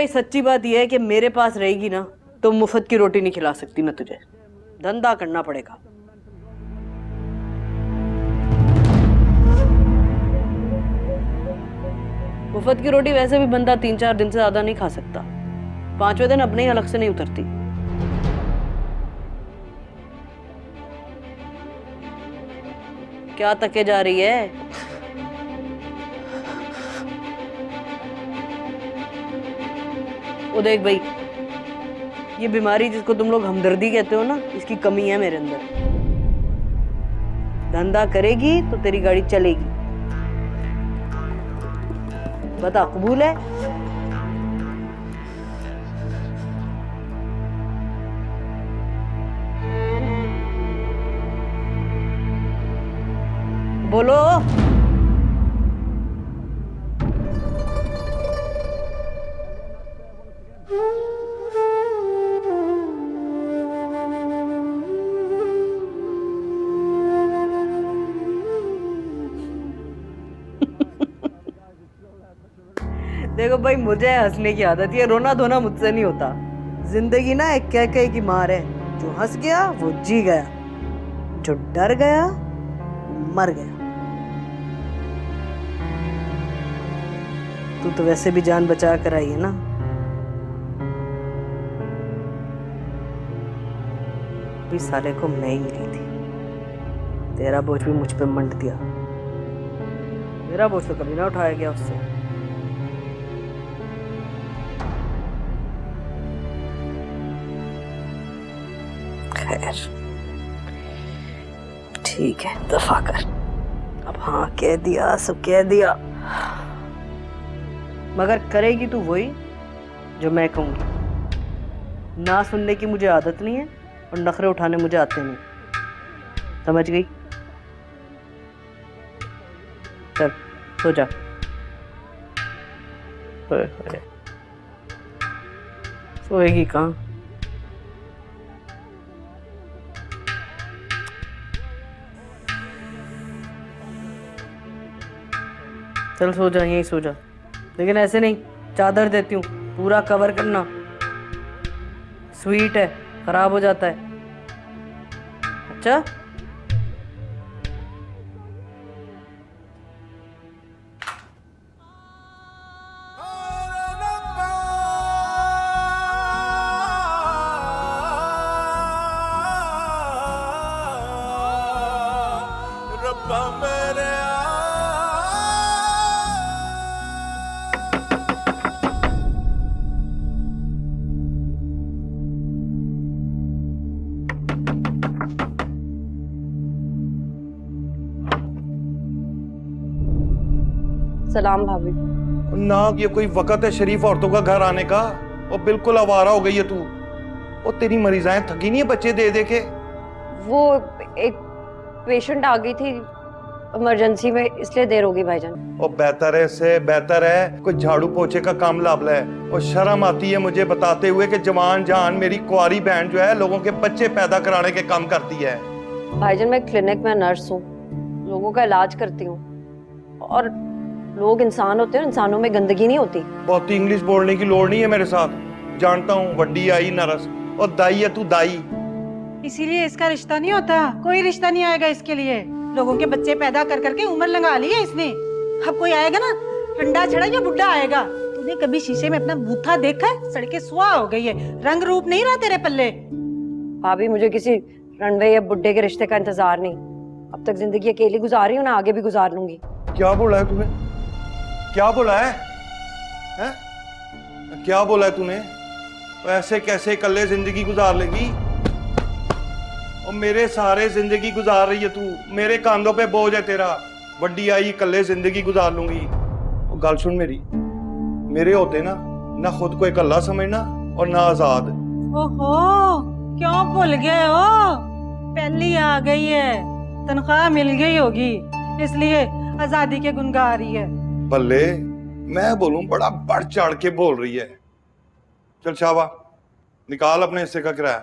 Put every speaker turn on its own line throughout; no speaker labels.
भाई सच्ची बात यह है कि मेरे पास रहेगी ना तो मुफ्त की रोटी नहीं खिला सकती मैं तुझे, धंधा करना पड़ेगा। मुफ्त की रोटी वैसे भी बंदा 3-4 दिन से ज्यादा नहीं खा सकता, 5वें दिन अपने ही अलग से नहीं उतरती। क्या तके जा रही है? वो देख भाई, ये बीमारी जिसको तुम लोग हमदर्दी कहते हो ना, इसकी कमी है मेरे अंदर। धंधा करेगी तो तेरी गाड़ी चलेगी। बता, कबूल है? बोलो। देखो भाई, मुझे हंसने की आदत है, रोना धोना मुझसे नहीं होता। जिंदगी ना एक कह कह की मार है, जो हंस गया वो जी गया, जो डर गया मर गया। तू तो वैसे भी जान बचा कर आई है ना। भी साले को मैं ही मिली थी, तेरा बोझ भी मुझ पे मंड दिया। मेरा बोझ तो कभी ना उठाया गया उससे। खैर ठीक है, दफा कर। अब हाँ कह दिया, सब कह दिया, मगर करेगी तू वही जो मैं कहूंगी। ना सुनने की मुझे आदत नहीं है और नखरे उठाने मुझे आते नहीं, समझ गई? चल सो जा। सोएगी कहाँ? चल सो जा, यहीं सो जा, लेकिन ऐसे नहीं, चादर देती हूँ, पूरा कवर करना। स्वीट है, खराब हो जाता है। अच्छा
सलाम भाभी।
ना ये कोई वक्त है शरीफ औरतों का घर आने का? और बिल्कुल आवारा हो गई है तू। और तेरी मरीजाएं थकी नहीं है बच्चे दे दे के?
वो एक पेशेंट आ गई थी इमरजेंसी में, इसलिए देर होगी भाईजान।
और बेहतर है, इससे बेहतर है कोई झाड़ू पोछे का काम लाभ ले। और शर्म आती है मुझे बताते हुए कि जवान जान मेरी कुंवारी बहन जो है लोगों के बच्चे पैदा कराने के काम करती है।
भाईजान मैं क्लिनिक में नर्स हूँ, लोगों का इलाज करती हूँ, और लोग इंसान होते हैं, इंसानों में गंदगी नहीं होती।
बहुत इंग्लिश बोलने की लोड़ नहीं है मेरे साथ, जानता हूँ वड्डी आई नरस। और दाई है तू दाई।
इसीलिए इसका रिश्ता नहीं होता, कोई रिश्ता नहीं आएगा इसके लिए। लोगों के बच्चे पैदा कर करके उम्र लगा ली है इसने। अब कोई आएगा ना, ठंडा छड़ा या बुढ़ा आएगा। तूने कभी शीशे में अपना बूथा देखा है? सड़के सुहा हो गई है, रंग रूप नहीं रहा तेरे पल्ले।
भाभी मुझे किसी रणवे या बुड्ढे के रिश्ते का इंतजार नहीं। अब तक जिंदगी अकेली गुजारी हूँ ना, आगे भी गुजार लूंगी।
क्या बोला है तूने? क्या बोला है? क्या बोला है तूने? ऐसे कैसे कल्ले जिंदगी गुजार लेगी? और मेरे सारे जिंदगी गुजार रही है तू, मेरे कांधों पे बोझ है तेरा। वड्डी आई कल्ले जिंदगी गुजार लूंगी। और गल सुन मेरी, मेरे होते ना खुद को एक अल्लाह समझना और ना आजाद।
ओहो, क्यों भूल गए हो? पहली आ गई है, तनख्वाह मिल गई होगी, इसलिए आजादी के गुन गा रही है।
बल्ले, मैं बोलूं बड़ा बढ़ चढ़ के बोल रही है। चल शाबा, निकाल अपने हिस्से का किराया।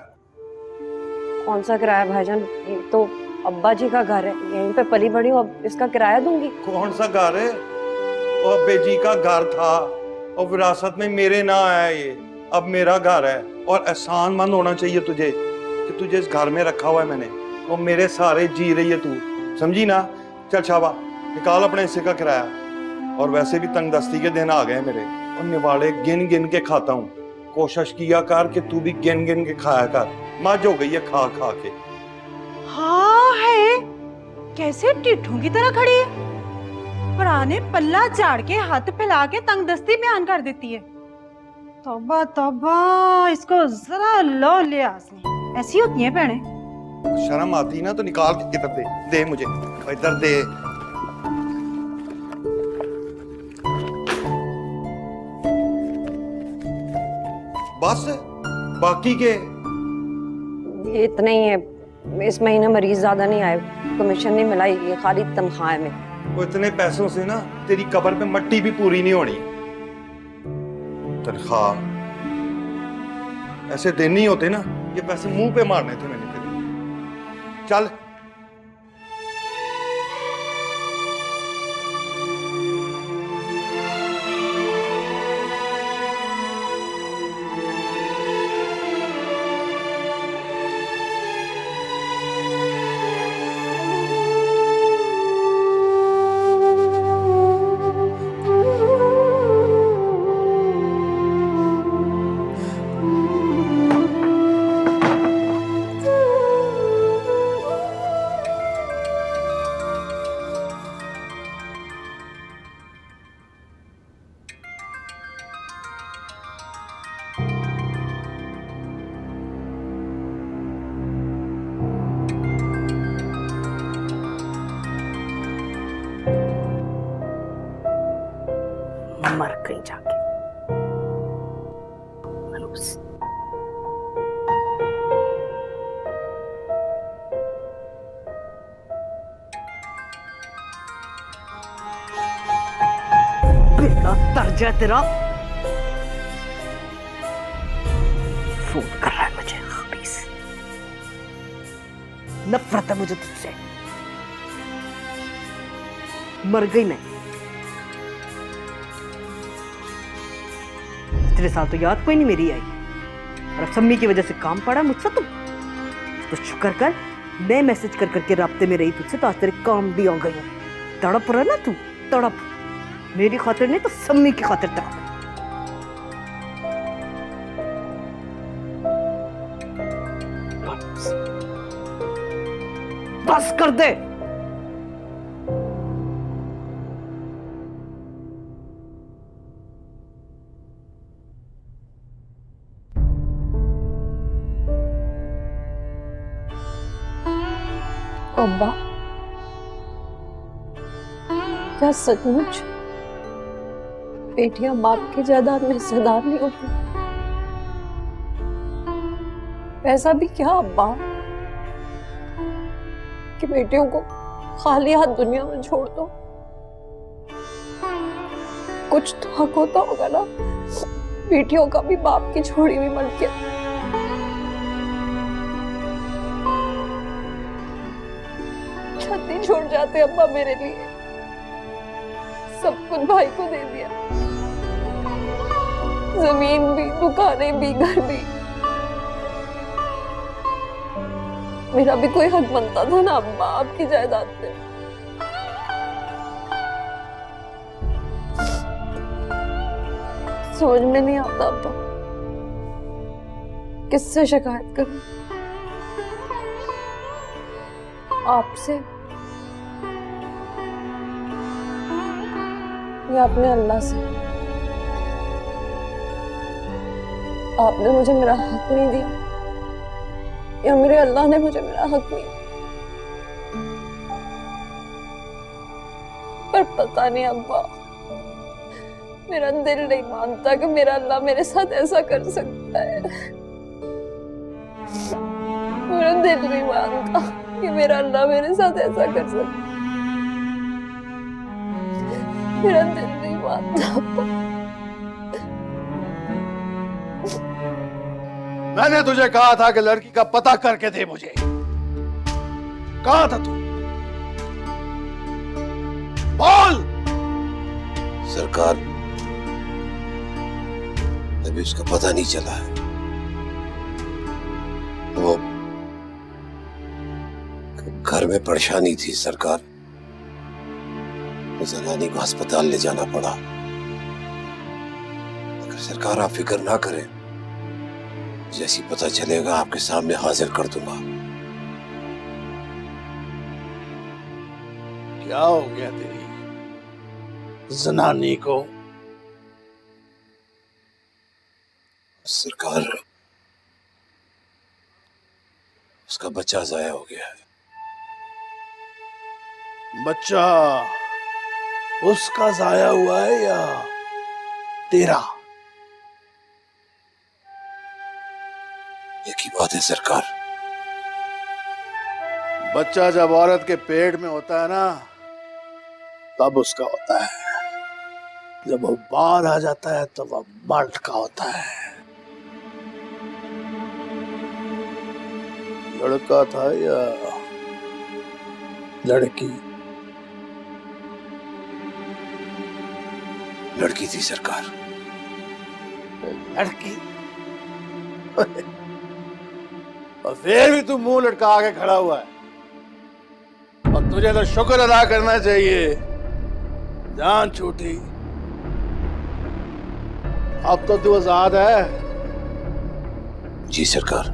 कौन सा किराया भाईजान? ये तो अब्बा जी का घर है, यहीं पे पली बड़ी हूँ, अब इसका किराया दूंगी?
कौन सा घर है? वो अब्बे जी का घर था, और विरासत में मेरे ना आया ये, अब मेरा घर है और एहसानमंद होना चाहिए तुझे कि तुझे इस घर में रखा हुआ है मैंने, और मेरे सहारे जी रही है तू, समझी ना। चल शाबा, निकाल अपने हिस्से का किराया। और वैसे भी तंगदस्ती के दिन आ गए मेरे, और निवाले गिन गिन के खाता हूँ। कोशिश किया कर कि तू भी गिन गिन के खाया कर, मज हो गई है खा खा के।
हाँ है, कैसे टिट्ठों की तरह खड़ी है, पुराने पल्ला झाड़ के हाथ फैला के तंगदस्ती बयान कर देती है। तौबा तौबा, इसको जरा लो लिहाज नहीं, ऐसी होती है बहने।
शर्म आती ना तो निकाल के इधर दे, दे मुझे इधर दे। बस बाकी के
ये इतना ही है। इस महीने मरीज ज्यादा नहीं आए, कमीशन नहीं मिला, ये खाली तनख्वाह है में।
वो इतने पैसों से ना तेरी कब्र पे मट्टी भी पूरी नहीं होनी। तनख्वाह ऐसे दिन नहीं होते ना, ये पैसे मुंह पे मारने थे मैंने तेरे। चल
मर गई जाके मनूस। बेटा तर्ज है तेरा, फोन कर रहा है मुझे खबीस। नफरत है मुझे तुझसे, मर गई मैं। इतने साल तो याद कोई नहीं मेरी आई, और अब सम्मी की वजह से काम पड़ा मुझसे। तो शुक्र कर मैं मैसेज कर करके राब्ते में रही तुझसे, तो आज तेरे काम भी आ गई। तड़प रहा ना तू, तड़प, मेरी खातिर नहीं तो सम्मी की खातिर तड़प। बस कर दे।
अब्बा, क्या सचमुच बेटियां बाप की जायदाद में हिस्सेदार नहीं होती? ऐसा भी क्या अब्बा कि बेटियों को खाली हाथ दुनिया में छोड़ दो? कुछ तो हक होता होगा ना बेटियों का भी बाप की छोड़ी हुई मलकियत। छत्ती छोड़ जाते अब्बा मेरे लिए, सब कुछ भाई को दे दिया, जमीन भी, दुकानें भी, घर भी। मेरा भी कोई हक बनता था ना अब्बा आपकी जायदाद पे। समझ में नहीं आता अब्बा, किससे शिकायत करूं? आपसे या अपने अल्लाह से? आपने मुझे मेरा हक नहीं दिया या मेरे अल्लाह ने मुझे मेरा हक नहीं? पर पता नहीं अब्बा, मेरा दिल नहीं मानता कि मेरा अल्लाह मेरे साथ ऐसा कर सकता है। मेरा दिल नहीं मानता कि मेरा अल्लाह मेरे साथ ऐसा कर सकता है। मेरा दिल नहीं मानता।
मैंने तुझे कहा था कि लड़की का पता करके दे मुझे, कहा था तू? बोल।
सरकार, अभी उसका पता नहीं चला है। वो घर में परेशानी थी सरकार, जनानी को अस्पताल ले जाना पड़ा। अगर सरकार आप फिक्र ना करें, जैसी पता चलेगा आपके सामने हाजिर कर दूंगा।
क्या हो गया तेरी जनानी को?
सरकार, उसका बच्चा जाया हो गया है।
बच्चा उसका जाया हुआ है या तेरा?
एक ही बात है सरकार।
बच्चा जब औरत के पेट में होता है ना, तब उसका होता है। जब वो बाहर आ जाता है तो वह मर्द का होता है। लड़का था या लड़की?
लड़की थी सरकार।
लड़की? और फिर भी तू मुंह लटका के खड़ा हुआ है। और तुझे तो शुक्र अदा करना चाहिए, जान छूटी। अब तो तू आजाद है।
जी सरकार।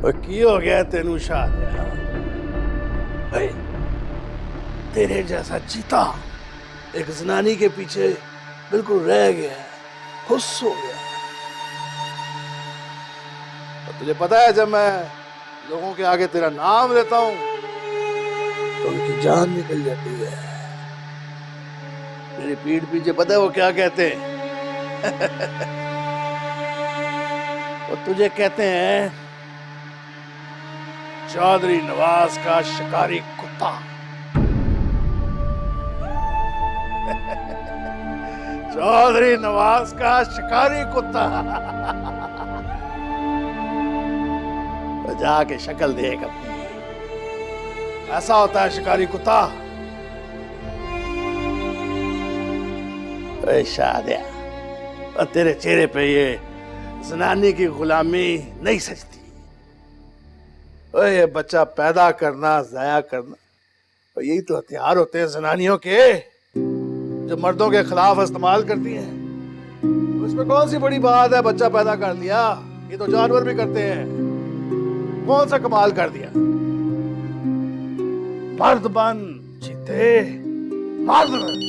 और की हो गया तेनू शादिया? भाई तेरे जैसा चीता एक जनानी के पीछे बिल्कुल रह गया, खुश हो गया। और तुझे पता है, जब मैं लोगों के आगे तेरा नाम लेता हूं तो उनकी जान निकल जाती है। मेरी पीठ पीछे पता है वो क्या कहते हैं? वो तुझे कहते हैं चौधरी नवाज का शिकारी कुत्ता। चौधरी नवाज का शिकारी कुत्ता। तो जाके शक्ल देख अपनी। ऐसा होता है शिकारी कुत्ता। शादिया, और तेरे चेहरे पे ये जनानी की गुलामी नहीं सजती। ये बच्चा पैदा करना, जाया करना, और यही तो हथियार होते हैं जनानियों के, जो मर्दों के खिलाफ इस्तेमाल करती हैं। उसमें कौन सी बड़ी बात है, बच्चा पैदा कर लिया, ये तो जानवर भी करते हैं। कौन सा कमाल कर दिया? मर्द बन चीते, मर्द बन।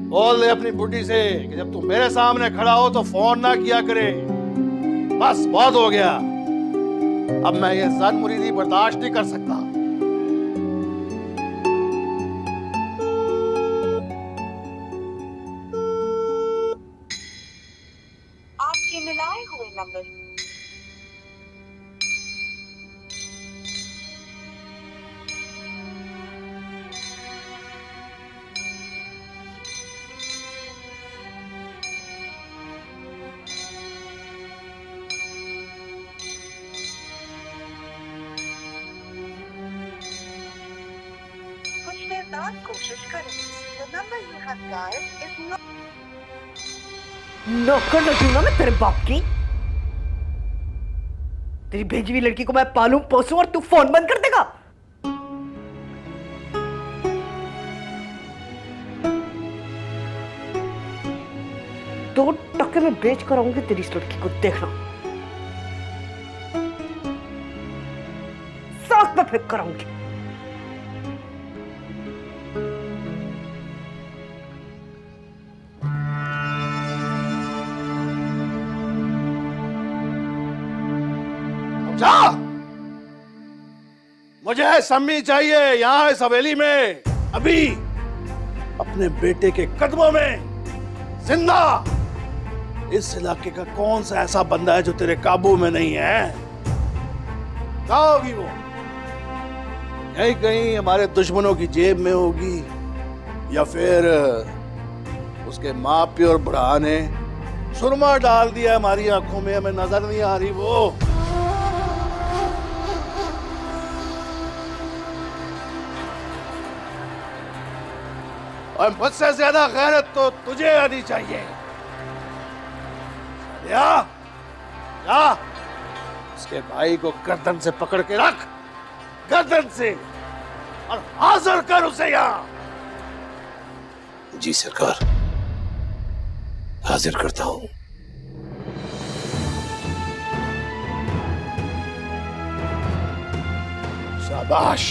बोल दे अपनी बुढ़ी से कि जब तू मेरे सामने खड़ा हो तो फोन ना किया करे। बस बहुत हो गया, अब मैं ये जन मुरीदी बर्दाश्त नहीं कर सकता।
आपके मिलाए हुए नंबर कोशिश करें। The number you have dialed is not.
नौकर लगी हूं ना मैं तेरे बाप की। तेरी भेजी हुई लड़की को मैं पालूं पोसूं और तू फोन बंद कर देगा। दो टक्के में बेच कर आऊंगी तेरी इस लड़की को, देखना। साथ में फेंक कर आऊंगी।
जा, मुझे सम्मी चाहिए यहां इस हवेली में, अभी अपने बेटे के कदमों में, जिंदा। इस इलाके का कौन सा ऐसा बंदा है जो तेरे काबू में नहीं है? कहाँ होगी वो? यहीं कहीं हमारे दुश्मनों की जेब में होगी, या फिर उसके माँ प्यो और बुढ़ा ने सुरमा डाल दिया हमारी आंखों में, हमें नजर नहीं आ रही वो। और मुझसे ज्यादा गैरत तो तुझे आनी चाहिए। या उसके भाई को गर्दन से पकड़ के रख, गर्दन से, और हाजिर कर उसे यहाँ।
जी सरकार, हाजिर करता हूं।
शाबाश,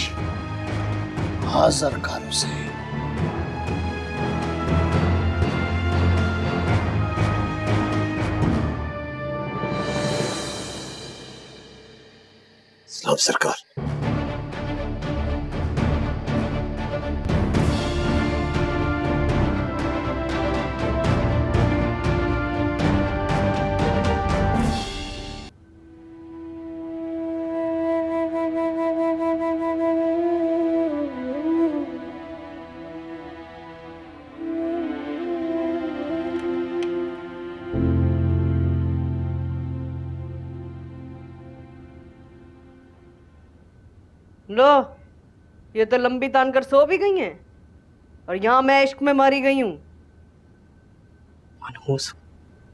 हाजिर कर उसे।
सलाम सरकार।
लो, ये तो लंबी तान कर सो भी गई हैं और यहाँ मैं इश्क में मारी गई हूँ। मनहूस,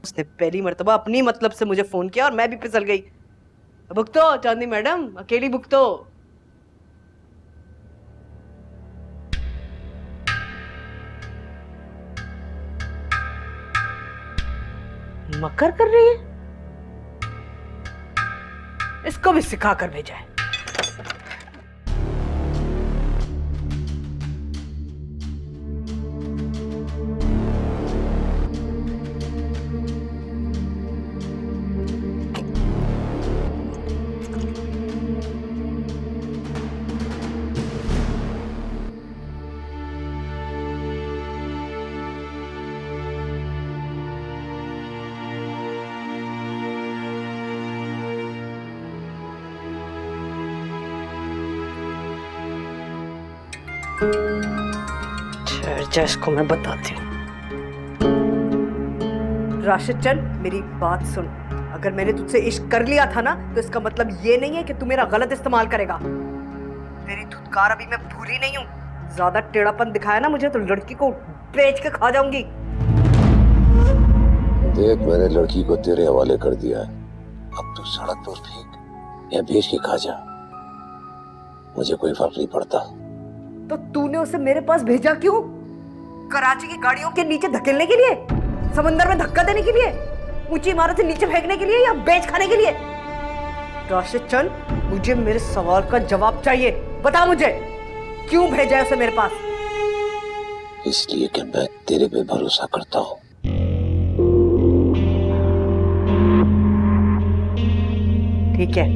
उसने पहली मर्तबा अपनी मतलब से मुझे फोन किया और मैं भी फिसल गई। भुगतो चांदी मैडम, अकेली भुगतो। मकर कर रही है, इसको भी सिखा कर भेजा है। ठहर, इसको मैं बताती हूँ। राशिद चंद, मेरी बात सुन। अगर मैंने तुझसे इश्क कर लिया था ना, तो इसका मतलब ये नहीं है कि तू मेरा गलत इस्तेमाल करेगा। तेरी धुतकार अभी मैं भूली नहीं हूँ। ज्यादा टेढ़ापन दिखाया ना मुझे तो लड़की को बेच के खा जाऊंगी।
देख, मैंने लड़की को तेरे हवाले कर दिया है। अब तू सड़क पर फेंक या बेच के खा जा, मुझे कोई फर्क नहीं पड़ता।
तो तूने उसे मेरे पास भेजा क्यों? कराची की गाड़ियों के नीचे धकेलने के लिए, समंदर में धक्का देने के लिए, ऊंची इमारत से नीचे फेंकने के लिए, या बेच खाने के लिए? राशिद चंद, मुझे मेरे सवाल का जवाब चाहिए। बता मुझे, क्यों भेजा है उसे मेरे पास?
इसलिए कि मैं तेरे पे भरोसा करता हूँ।
ठीक है।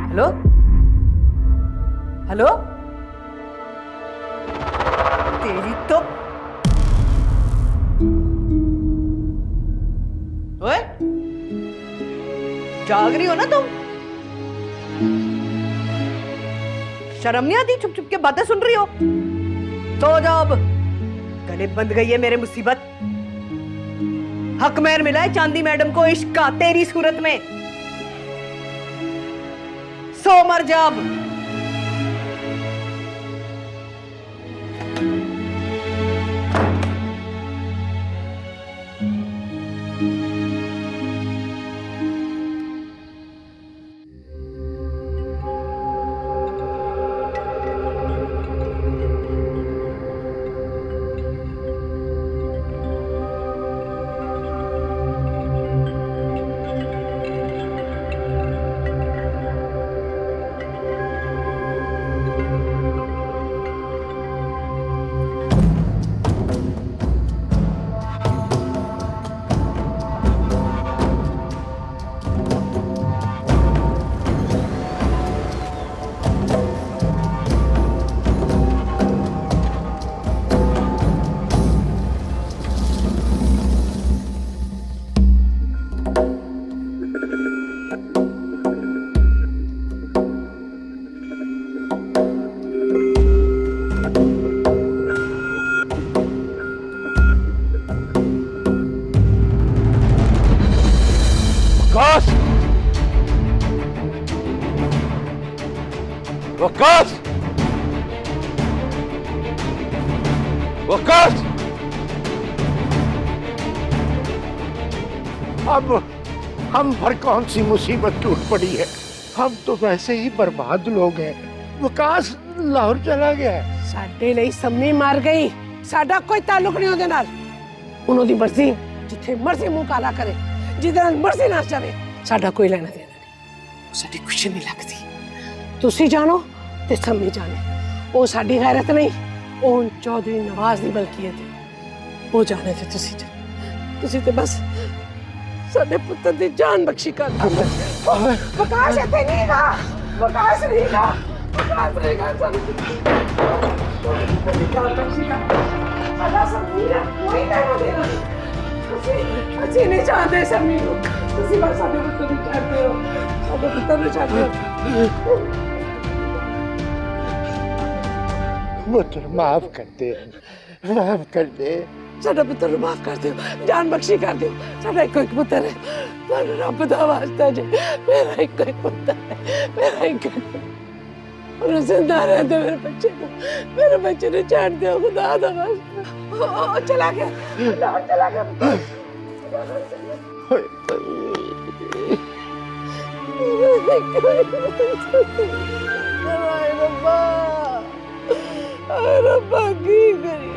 हेलो हेलो, तेरी तो ओए, जाग रही हो ना तुम? शर्म नहीं आती? चुप चुप के बातें सुन रही हो? सो जाओ अब, गले बंध गई है मेरे मुसीबत। हक मेहर मिला है चांदी मैडम को इश्क का तेरी सूरत में। सो मर जा अब।
वकास,
वकास, अब हम पर कौन सी मुसीबत टूट पड़ी है? हम तो वैसे ही बर्बाद लोग हैं। वकास लाहौर चला गया है।
ਸਾਡੇ ਲਈ ਸੰਮੀ ਮਰ ਗਈ, ਸਾਡਾ ਕੋਈ ਤਾਲੁਕ ਨਹੀਂ ਉਹਦੇ ਨਾਲ। ਉਹਨਾਂ ਦੀ ਮਰਜ਼ੀ, ਜਿੱਥੇ ਮਰਜ਼ੀ ਮੂੰਹ ਕਾਲਾ ਕਰੇ, ਜਿਹਦੇ ਨਾਲ ਮਰਜ਼ੀ ਨਾ ਜਾਵੇ, ਸਾਡਾ ਕੋਈ ਲੈਣਾ ਦੇਣਾ ਨਹੀਂ। ਸਾਡੀ ਖੁਸ਼ੀ ਨਹੀਂ ਲੱਗਦੀ। ਤੁਸੀਂ ਜਾਣੋ ਤੇ ਸੰਮੀ ਜਾਣੇ। ਉਹ ਸਾਡੀ ਗੈਰਤ ਨਹੀਂ, ਉਹ ਚੌਧਰੀ ਨਵਾਜ਼ ਦੀ ਮਲਕੀਅਤ ਹੈ। ਉਹ ਜਾਣੇ ਤੇ ਤੁਸੀਂ ਤੇ ਬਸ ਸਾਡੇ ਪੁੱਤਰ ਦੀ ਜਾਨ ਬਖਸ਼ੀ ਕਰ ਦਿਓ। ਵਕਾਸ ਇੱਥੇ ਨਹੀਂ ਗਾ, ਵਕਾਸ ਨਹੀਂ ਗਾ, ਵਕਾਸ ਨਹੀਂ ਗਾ। ਅਸੀਂ ਨਹੀਂ ਚਾਹਦੇ ਸੰਮੀ ਨੂੰ, ਤੁਸੀਂ ਬਸ ਸਾਡੇ ਪੁੱਤਰ ਨੂੰ ਚਾਹਦੇ ਹੋ, ਸਾਡੇ ਪੁੱਤਰ ਨੂੰ ਚਾਹਦੇ ਹੋ।
पुत्र माफ कर दे, माफ कर दे।
ਸਾਡਾ ਪੁੱਤਰ ਨੂੰ ਮਾਫ ਕਰ ਦਿਓ, ਜਾਨ ਬਖਸ਼ੀ ਕਰ ਦਿਓ। ਸਾਡਾ ਇੱਕੋ ਇੱਕ ਪੁੱਤਰ ਹੈ, ਤੁਹਾਨੂੰ ਰੱਬ ਦਾ ਵਾਸਤਾ ਜੇ, ਮੇਰਾ ਇੱਕੋ ਇੱਕ ਪੁੱਤਰ ਹੈ, ਮੇਰਾ ਇੱਕੋ ਇੱਕ ਪੁੱਤਰ। ਉਹਨੂੰ ਜ਼ਿੰਦਾ ਰਹਿਣ ਦਿਓ ਮੇਰੇ ਬੱਚੇ ਨੂੰ ਛੱਡ ਦਿਓ, ਖੁਦਾ ਦਾ ਵਾਸਤਾ। ਉਹ ਚਲਾ ਗਿਆ, ਚਲਾ ਗਿਆ। ਹਾਏ ਰੱਬਾ, ਹਾਏ ਰੱਬਾ, ਕੀ ਕਰੀਏ?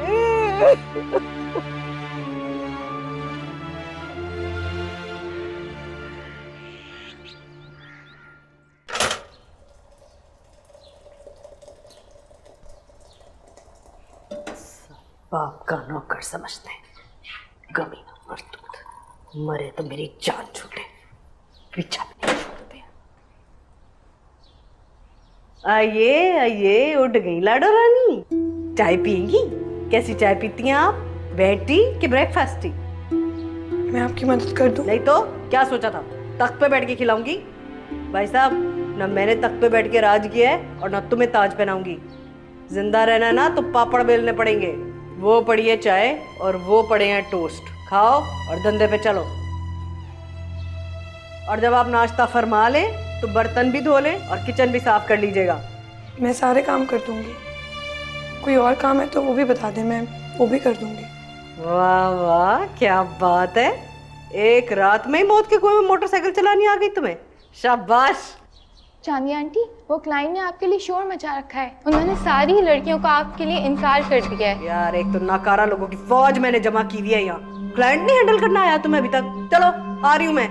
बाप का नौकर समझते हैं, कमीना मरदूद, मरे तो मेरी जान छूटे, पीछा भी नहीं छोड़ते। आइए आइए, उठ गई लाडो रानी। चाय पियेंगी? कैसी चाय पीती हैं आप, बेड टी कि ब्रेकफास्ट टी?
मैं आपकी मदद कर दूं?
नहीं तो क्या सोचा था, तख्त पे बैठ के खिलाऊंगी? भाई साहब, न मैंने तख्त पे बैठ के राज किया है और न तुम्हें ताज पहनाऊंगी। जिंदा रहना है ना तो पापड़ बेलने पड़ेंगे। वो पड़ी है चाय और वो पड़े हैं टोस्ट, खाओ और धंधे पे चलो। और जब आप नाश्ता फरमा लें तो बर्तन भी धो लें और किचन भी साफ कर लीजिएगा।
मैं सारे काम कर दूंगी, कोई और काम है तो वो भी बता दे, मैं वो भी कर दूंगी।
वाह वाह, क्या बात है, एक रात में ही मौत के कुएं में मोटरसाइकिल चलानी आ गई तुम्हें, शाबाश।
चांदी आंटी, वो क्लाइंट ने आपके लिए शोर मचा रखा है। उन्होंने सारी लड़कियों को आपके लिए इनकार कर दिया है।
यार, एक तो नाकारा लोगों की फौज मैंने जमा की हुई है यहाँ। क्लाइंट नहीं हैंडल करना आया तुम्हें अभी तक? चलो आ रही हूं मैं,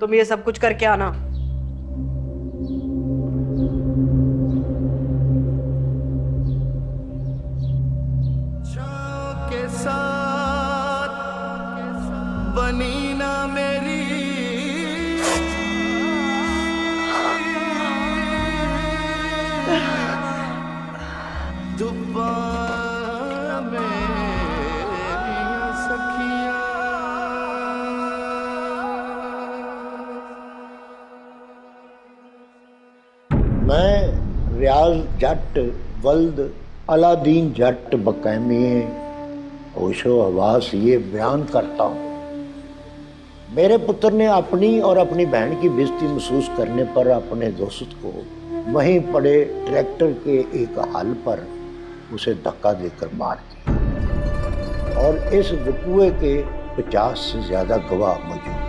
तुम ये सब कुछ करके आना।
के साथ बनी ना मेरी
मैं रियाज जट वल्द अलादीन जट बकायमी होशो हवास ये बयान करता हूँ। मेरे पुत्र ने अपनी और अपनी बहन की बेइज्जती महसूस करने पर अपने दोस्त को वहीं पड़े ट्रैक्टर के एक हल पर उसे धक्का देकर मार दिया और इस वकूए के 50 से ज्यादा गवाह मौजूद हैं।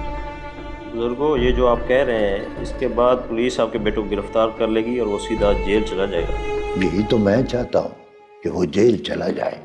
बुजुर्गों, ये जो आप कह रहे हैं, इसके बाद पुलिस आपके बेटों को गिरफ्तार कर लेगी और वो सीधा जेल चला जाएगा।
यही तो मैं चाहता हूँ कि वो जेल चला जाए।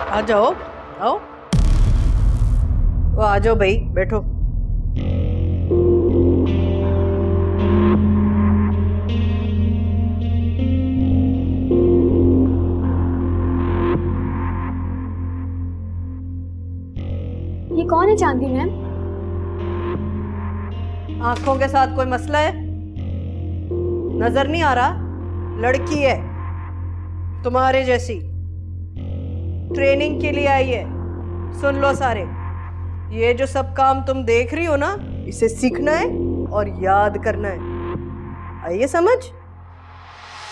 आ जाओ, आओ। वो आ जाओ भाई, बैठो।
ये कौन है चांदी मैम?
आंखों के साथ कोई मसला है? नजर नहीं आ रहा? लड़की है तुम्हारे जैसी, ट्रेनिंग के लिए आई है। सुन लो सारे, ये जो सब काम तुम देख रही हो ना, इसे सीखना है और याद करना है। आइए समझ?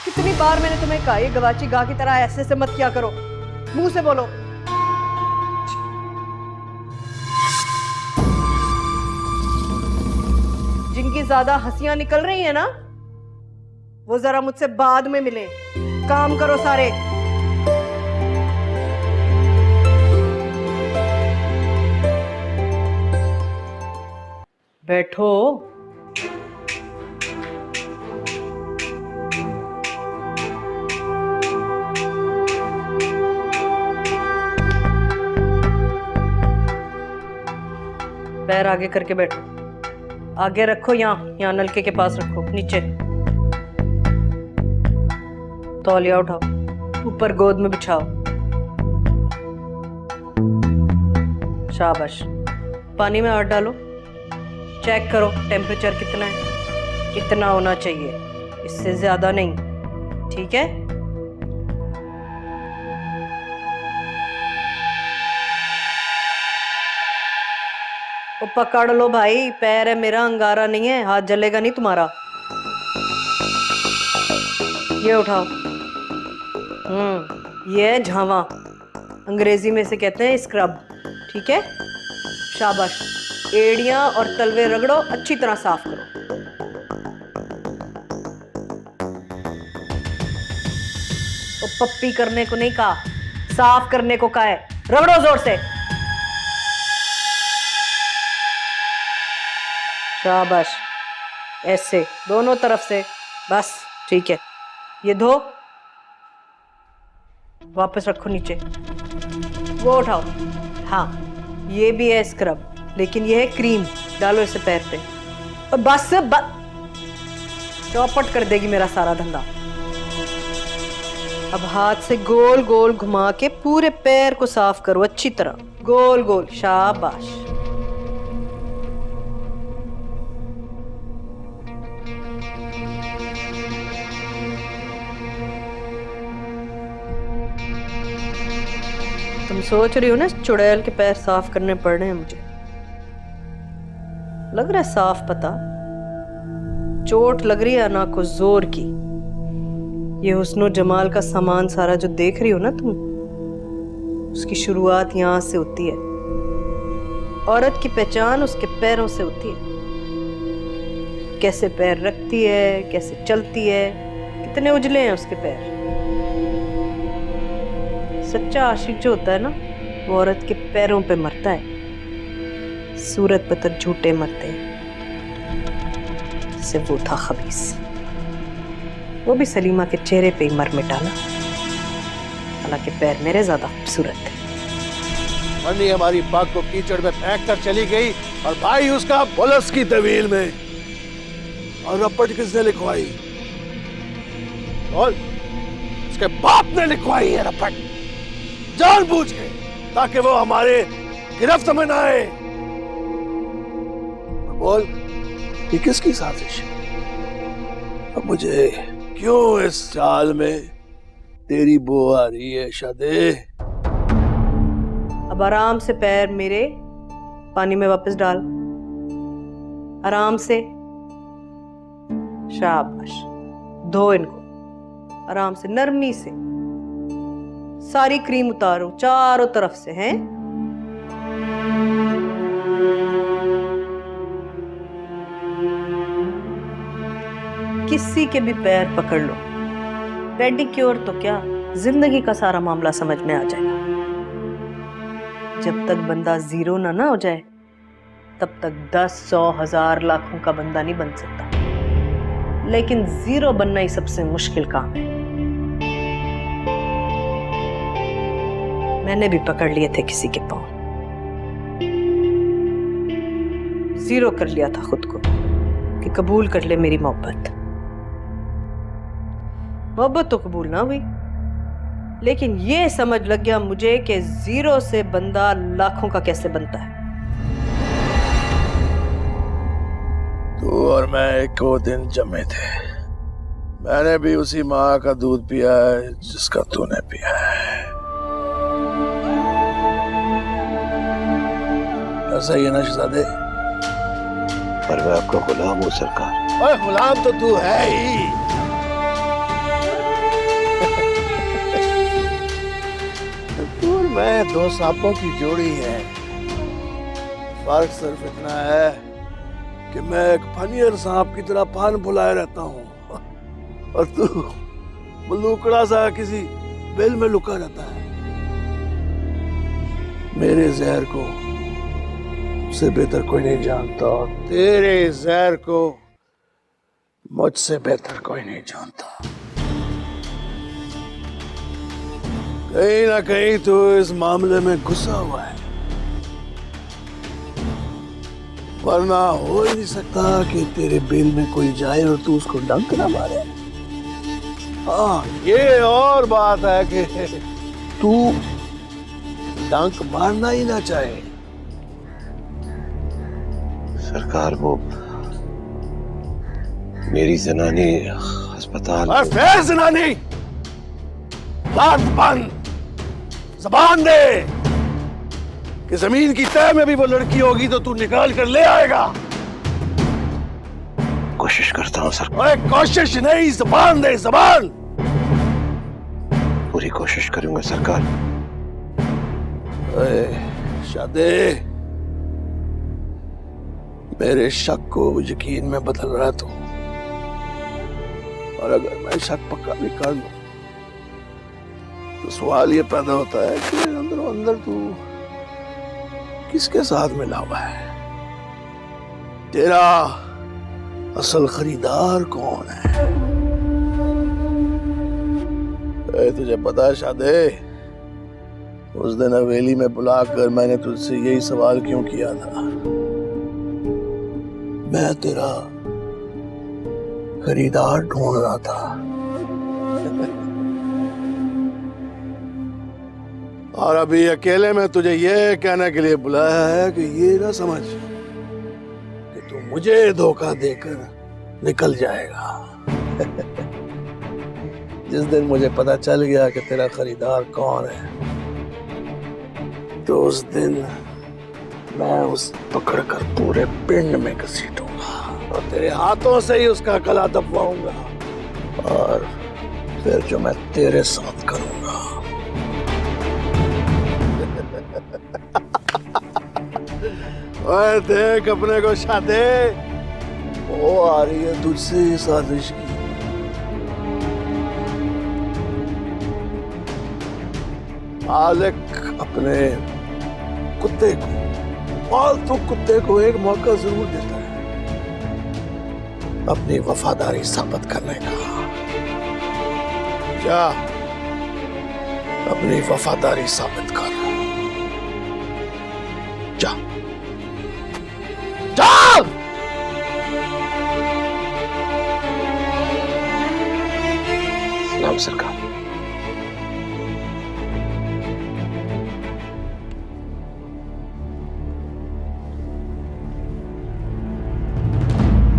कितनी बार मैंने तुम्हें कहा, ये गवाची गा की तरह ऐसे से मत किया करो, मुंह से बोलो। जिनकी ज्यादा हंसियां निकल रही है ना, वो जरा मुझसे बाद में मिले। काम करो सारे। बैठो। पैर आगे करके बैठो। आगे रखो, यहाँ नलके के पास रखो। नीचे तौलिया उठाओ, ऊपर गोद में बिछाओ। शाबाश। पानी में हाथ डालो, चेक करो टेम्परेचर कितना है। इतना होना चाहिए, इससे ज्यादा नहीं, ठीक है? वो पकड़ लो भाई, पैर है मेरा, अंगारा नहीं है, हाथ जलेगा नहीं तुम्हारा। ये उठाओ। ये है झावा, अंग्रेजी में से कहते हैं स्क्रब, ठीक है? शाबाश। एड़ियां और तलवे रगड़ो, अच्छी तरह साफ करो। वो पप्पी करने को नहीं कहा, साफ करने को कहा है। रगड़ो जोर से। शाबाश, ऐसे दोनों तरफ से, बस ठीक है। ये धो, वापस रखो नीचे। वो उठाओ। हाँ, ये भी है स्क्रब, लेकिन ये है क्रीम। डालो इसे पैर पे और बस चौपट कर देगी मेरा सारा धंधा। अब हाथ से गोल गोल घुमा के पूरे पैर को साफ करो अच्छी तरह, गोल गोल। शाबाश। तुम सोच रही हो ना चुड़ैल के पैर साफ करने पड़ रहे हैं मुझे, लग रहा है साफ पता। चोट लग रही है ना को जोर की। ये हुस्नो जमाल का सामान सारा जो देख रही हो ना तुम, उसकी शुरुआत यहां से होती है। औरत की पहचान उसके पैरों से होती है। कैसे पैर रखती है, कैसे चलती है, कितने उजले हैं उसके पैर। सच्चा आशिक जो होता है ना, वो औरत के पैरों पे मरता है। सूरत पे तो झूठे मरते हैं। से वो था खबीस, वो भी सलीमा के चेहरे पे ही मर मिटा ना। हालांकि पैर मेरे ज्यादा खूबसूरत थे।
मनी हमारी बाग को कीचड़ में फेंक कर चली गई और भाई उसका पुलिस की तवील में। और रपट किसने लिखवाई? और उसके बाप ने लिखवाई है रपट, जानबूझ के, ताकि वो हमारे गिरफ्त में ना आए। बोल, ये किसकी साजिश? अब मुझे क्यों इस चाल में तेरी बो आ रही है शादे?
अब आराम से पैर मेरे पानी में वापस डाल, आराम से। शाबाश। धो इनको आराम से, नरमी से। सारी क्रीम उतारो चारों तरफ से, हैं? किसी के भी पैर पकड़ लो, पेडिक्योर तो क्या, जिंदगी का सारा मामला समझ में आ जाएगा। जब तक बंदा जीरो ना हो जाए, तब तक 10, 100, 1000, लाखों का बंदा नहीं बन सकता। लेकिन जीरो बनना ही सबसे मुश्किल काम है। मैंने भी पकड़ लिए थे किसी के पांव, जीरो कर लिया था खुद को कि कबूल कर ले मेरी मोहब्बत। मोहब्बत तो कबूल ना हुई, लेकिन ये समझ लग गया मुझे कि जीरो से बंदा लाखों का कैसे बनता है।
तू और मैं एक दिन जमे थे। मैंने भी उसी माँ का दूध पिया है जिसका तूने पिया है। ऐसा ही है ना शहजादे?
पर मैं आपका गुलाम हूँ सरकार।
ओए गुलाम तो तू है ही। तू और मैं दो सांपों की जोड़ी है। फर्क सिर्फ इतना है कि मैं एक फनियर सांप की तरह पान फुलाए रहता हूँ और तू मलूकड़ा सा किसी बेल में लुका रहता है। मेरे जहर को मुझसे बेहतर कोई नहीं जानता और तेरे जहर को मुझसे बेहतर कोई नहीं जानता। कहीं ना कहीं तो इस मामले में घुसा हुआ है, वरना हो ही नहीं सकता कि तेरे बेल में कोई जाए और तू उसको डंक ना मारे। हाँ, ये और बात है कि तू डंक मारना ही ना चाहे।
सरकार वो मेरी जनानी अस्पताल
और फिर जनानी, बात बंद, जबान दे कि जमीन की तह में भी वो लड़की होगी तो तू निकाल कर ले आएगा।
कोशिश करता हूँ सर।
ओए कोशिश नहीं, जबान दे, जबान।
पूरी कोशिश करूंगा सरकार।
ओए शादे, मेरे शक को यकीन में बदल रहा तू, और अगर मैं शक पक्का भी कर लूं तो सवाल ये पैदा होता है कि अंदर अंदर तू किसके साथ मिला हुआ है? तेरा असल खरीदार कौन है? तुझे पता है शादे, उस दिन हवेली में बुलाकर मैंने तुझसे यही सवाल क्यों किया था? मैं तेरा खरीदार ढूंढ रहा था। और अभी अकेले में तुझे ये कहने के लिए बुलाया है कि ये ना समझ कि तू मुझे धोखा देकर निकल जाएगा। जिस दिन मुझे पता चल गया कि तेरा खरीदार कौन है, तो उस दिन मैं उसे पकड़कर पूरे पिंड में घसीटूंगा और तेरे हाथों से ही उसका गला दबवाऊंगा, और फिर जो मैं तेरे साथ करूंगा। ओए देख अपने को शादे, वो आ रही है तुझसे ये साजिश की। मालिक अपने कुत्ते को, पालतू कुत्ते को एक मौका जरूर देता है अपनी वफादारी साबित करने का। जा अपनी वफादारी साबित कर। जा जा।
सलाम सरकार।